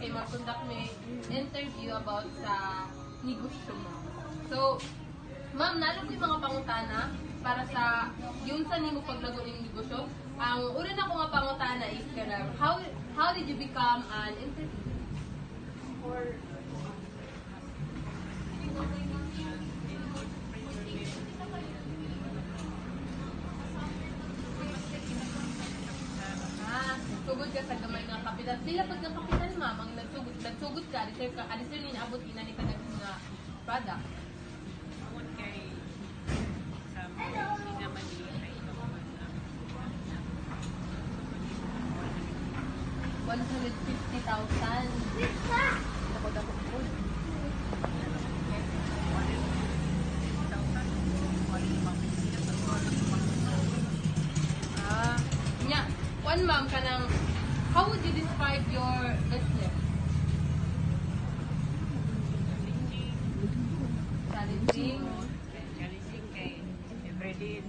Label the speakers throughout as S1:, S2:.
S1: kay mag-conduct may interview about sa negosyo mo. So, ma'am, nalo ko yung mga pangutana para sa yun sa nimo paglago ng negosyo. Ang una na ko nga pangutana is kanang how did you become an entrepreneur? Or nagsugod ka sa gamay nga kapital. Sila pag ng kapital, ma'am, ang nagsugod ka, adisir ni naabot ina ni kanag nga product.
S2: Tungod kay sa hindi naman kay
S1: 150,000. Dako po. Nya, one ma'am kanang how would you describe your business? Challenging.
S2: Challenging kay everyday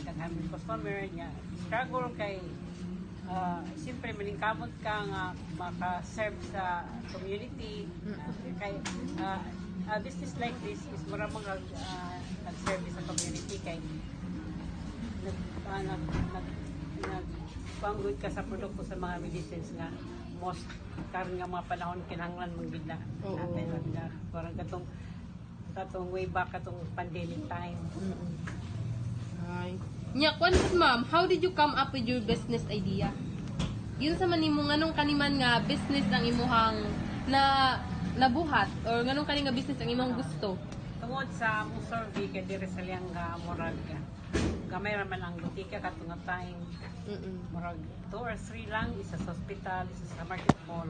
S2: daghan ng customer niya. Struggle kay siyempre maningkamot ka nga maka-serve sa community. Kay business like this is maraming nag-service sa community kay nagpanggod ka sa produkto sa mga medicines nga most karon nga mga panahon kinahanglan mong gid na natin nga parang katong way back katong pandemic time.
S1: Ay. Nya, kwan ma'am, how did you come up with your business idea? Yun sa manimo nganong kaniman nga business ang imuhang nabuhat or nganong kani nga business ang imong gusto?
S2: Tungod sa among survey kay dire sa liyang moral ka. Gamay ra man ang butika katong nga time. Murag 2 or 3 lang, isa sa hospital, isa sa market mall.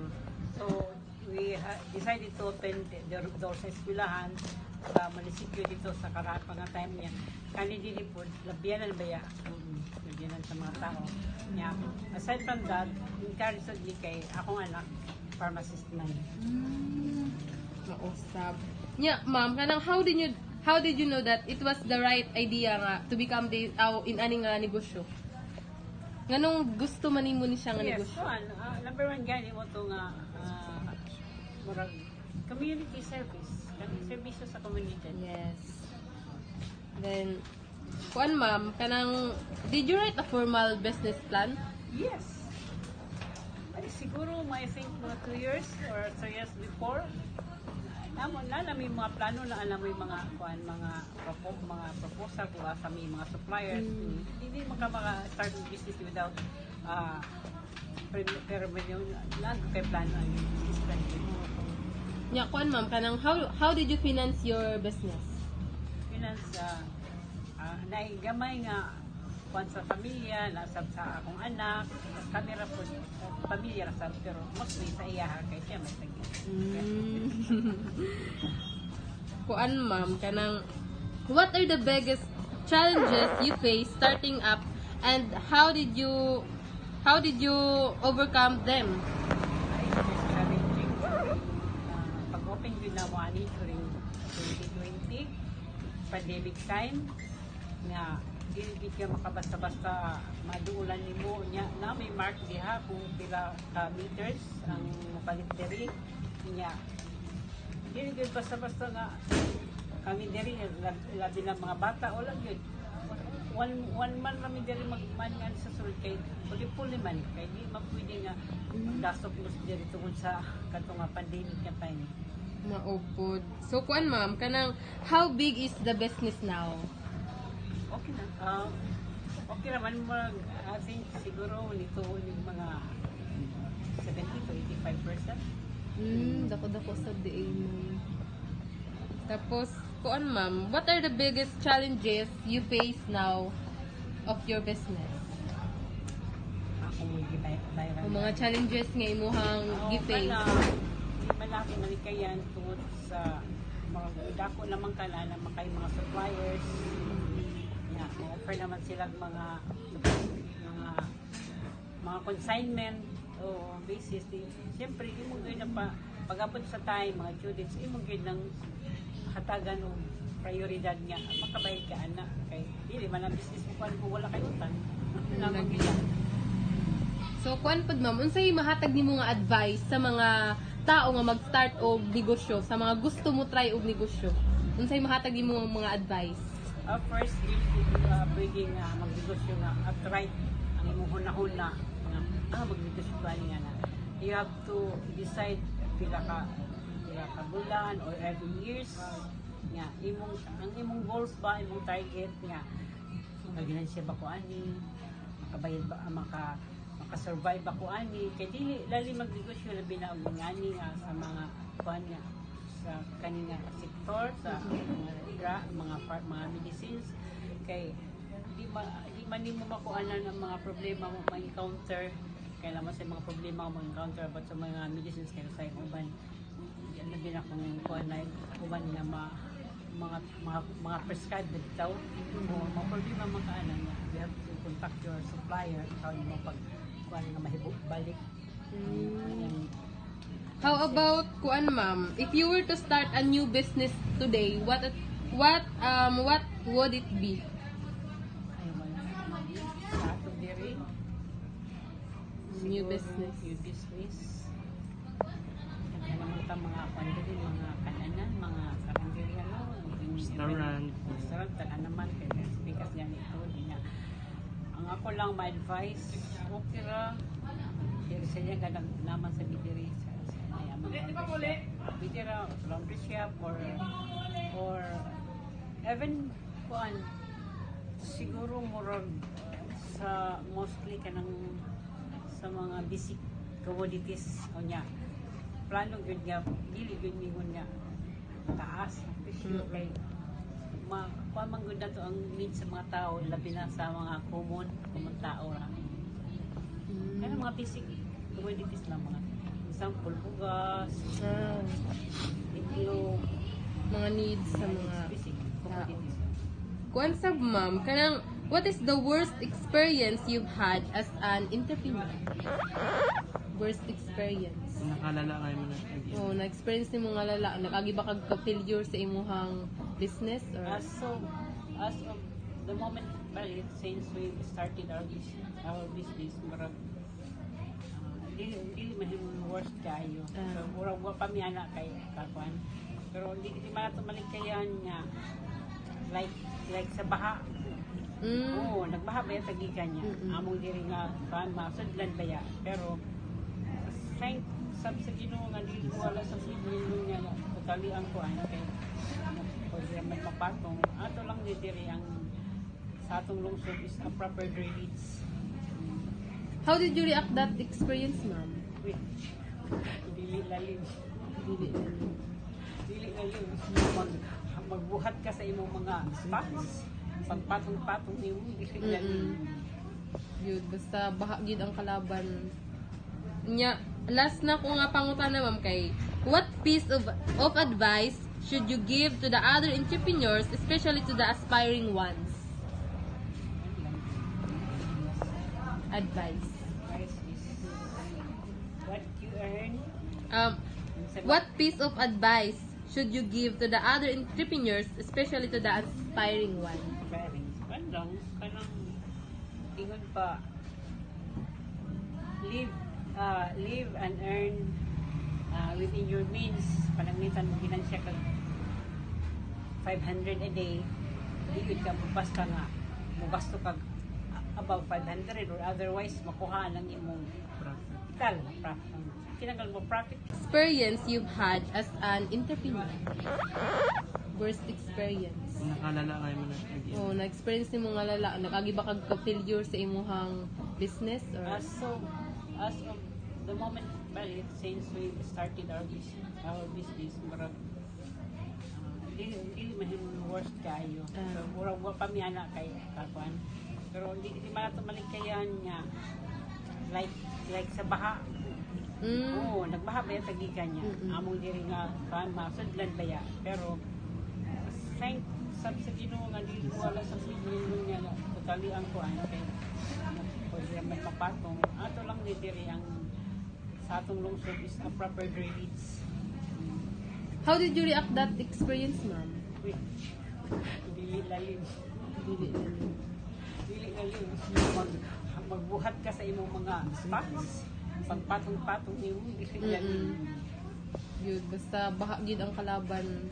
S2: So we decided to open the doors sa eskwelahan sa munisipyo dito sa Karapa nga time niya. Kani dili po labyanan ba ya? Labyanan sa mga tao. Nya, aside from that, encourage ni kay akong anak pharmacist man.
S1: Mausap. Nya, ma'am, kanang how did you know that it was the right idea nga to become in ani nga negosyo? Nganong gusto man nimo ni siya nga negosyo?
S2: Yes, so, number one gani mo to nga murag community service. Serbisyo sa community.
S1: Yes. Then, kuan ma'am, kanang did you write a formal business plan?
S2: Yes. Ay, siguro, I think mga 2 years or 3 years before, alam mo yung mga plano na alam mo yung mga proposal ko sa mga suppliers. Hindi mo ka maka-start ng business without pero yung lang kay plano ang business plan.
S1: Yeah, kuan ma'am, kanang how did you finance your business?
S2: Finance naigamay nga kuan sa pamilya, nasab sa akong anak, kami ra po pamilya ra sab pero mostly sa iya kay siya may tagi.
S1: Kuan ma'am, kanang what are the biggest challenges you face starting up and how did you overcome them?
S2: Challenging pag-open yun na mo ani during 2020 pandemic time nga dili ka makabasta-basta maduulan nimo nya na may mark diha kung pila ka meters ang mapalit diri nya dili gyud basta-basta nga kami diri labi ng mga bata wala gyud one man kami diri magmangan sa sulod kay puli man kay di mapwede nga magdasok mo diri tungod sa katong pandemic nga time.
S1: Maupod. So kuan ma'am, kanang how big is the business now?
S2: Okay na. Okay naman mo, I think siguro nito yung mga 70 to 85%.
S1: Dako-dako sa DA mo. Tapos, kuan ma'am, what are the biggest challenges you face now of your business?
S2: Ako mo gitay.
S1: O mga challenges nga imuhang gi-face?
S2: Hindi malaki malikayan tungod sa mga dako naman ka na makay mga suppliers. Ma-offer naman sila mga consignment o basis. Siyempre, imong gawin na pag-abot sa time, mga students, imong gawin ng hatagan o prioridad nga. Makabayad ka, anak. Kaya, hindi man ang business mo kung wala kayo utang. So,
S1: kuan pod ma'am, unsay mahatag nimo nga advice sa mga tao nga mag-start og negosyo, sa mga gusto mo try og negosyo, unsay mahatag nimo mga advice?
S2: First, pwede nga magnegosyo nga outright ang imong hunahuna mga magnegosyo ba niya na. You have to decide pila ka bulan or every years nga ang imong goals ba, imong target nga maginansya ba ko ani, makabayad ba makasurvive ba ko ani, kay dili lali magnegosyo labi na og ngani nga sa mga kuan nga sa kanina sektor sa mga medicines kay di man nimo makuanan ang mga problema mo ma-encounter kay naman sa mga problema mo ma-encounter but sa mga medicines kay sa uban yan na din akong kuan na uban nga mga prescribed bitaw o mga problema makaanan nga you have to contact your supplier how mo pag kuan nga mahibok balik.
S1: How about kuan ma'am? If you were to start a new business today, what would it be? New business.
S2: Mga pandiri, mga kananan, mga karanderya, restaurant, taga naman, kaya speakers niya ito, ang ako lang ma-advise, okay ra, kaya sa niya ganang naman sa bidiri, bidira, laundry shop, or even, kuan, siguro murag sa mostly kanang sa mga basic commodities o niya plano gyud nga dili gyud mingon nga taas ang presyo kay kuha man gyud nato ang need sa mga tao labi na sa mga common tao ra kaya mga basic commodities lang mga example bugas itlog
S1: Mga needs sa mga
S2: basic commodities.
S1: Kuan sab ma'am, kanang what is the worst experience you've had as an entrepreneur? Worst experience.
S3: Nakalala kayo mo na.
S1: Oh, na-experience ni mo nga lala, nakagi ba kag ka-failure sa imuhang business or
S2: As of the moment balik since we started our business marag dili man yung worst kayo. So murag wa pa mi ana kay kakuan. Pero di man ato malikayan nga like sa baha. Oo, nagbaha ba yung tagikan niya? Among diri nga kan masudlan ba ya? Pero thank sab sa Ginoo nga dili wala sa Ginoo niya totally ang kuan kay pwede man mapatong ato lang diri ang sa atong lungsod is a proper drainage.
S1: how did you react that experience, ma'am?
S2: Wait, dili lalim. Dili lalim. Magbuhat ka sa imong mga spots. Pagpatong-patong nimo dili lalim.
S1: Yun, basta baha gid ang kalaban. Nya, last na ko nga pangutana ma'am kay, what piece of advice should you give to the other entrepreneurs, especially to the aspiring ones? Advice.
S2: Price is what you earn.
S1: What piece of advice should you give to the other entrepreneurs, especially to the aspiring ones?
S2: Very. Kanang ingon pa live and earn within your means. Pananglitan mo ginansya kag 500 a day. Di ka basta nga mugasto kag above 500 or otherwise makuha lang imong profit. Kinagal mo profit.
S1: Experience you've had as an entrepreneur. Worst experience.
S3: Nakalala kayo mo na.
S1: Oh, na-experience ni mo nga lala, nakagi ba kag ka-failure sa imuhang business or
S2: As of the moment balik since we started our business marag dili man yung worst kayo. So murag wa pa mi ana kay kakuan. Pero di man ato malikayan nga like sa baha. Oo, nagbaha ba yung tagikan niya? Among diri nga kan masudlan ba ya? Pero thank sab sa Ginoo nga dili wala sa Ginoo niya totally ang kuan kay pwede man mapatong ato lang diri ang sa atong lungsod is a proper drainage.
S1: how did you react that experience, ma'am?
S2: Wait, dili lalim. Dili lalim. Magbuhat ka sa imong mga spots. Pagpatong-patong nimo dili lalim.
S1: Yun, basta baha gid ang kalaban.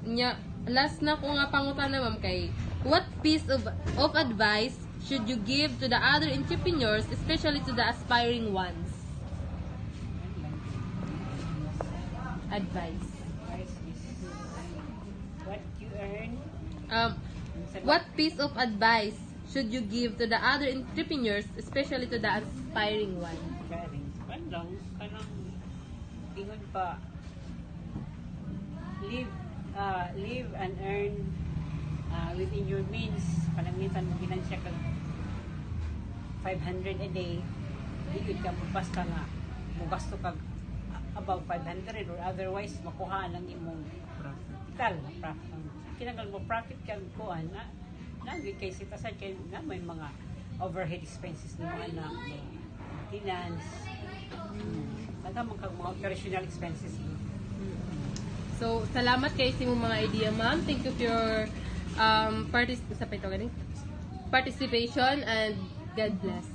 S1: Nya, last na ko nga pangutana ma'am kay, what piece of advice should you give to the other entrepreneurs, especially to the aspiring ones? Advice.
S2: Price is what you earn.
S1: What piece of advice should you give to the other entrepreneurs, especially to the aspiring ones?
S2: Sharing. Kanang ingon pa live and earn within your means. Kalamitan mo ginansya kag 500 a day. Dili ka mo basta nga mo gasto kag above 500 or otherwise makuha lang imong capital. Kinanggal mo profit kag kuan na nagig kay sitasan kay na may mga overhead expenses ni mga anak, maintenance, nagkamang kag mga operational expenses.
S1: So, salamat kay sa imong mga idea, ma'am. Thank you for your participation and God bless.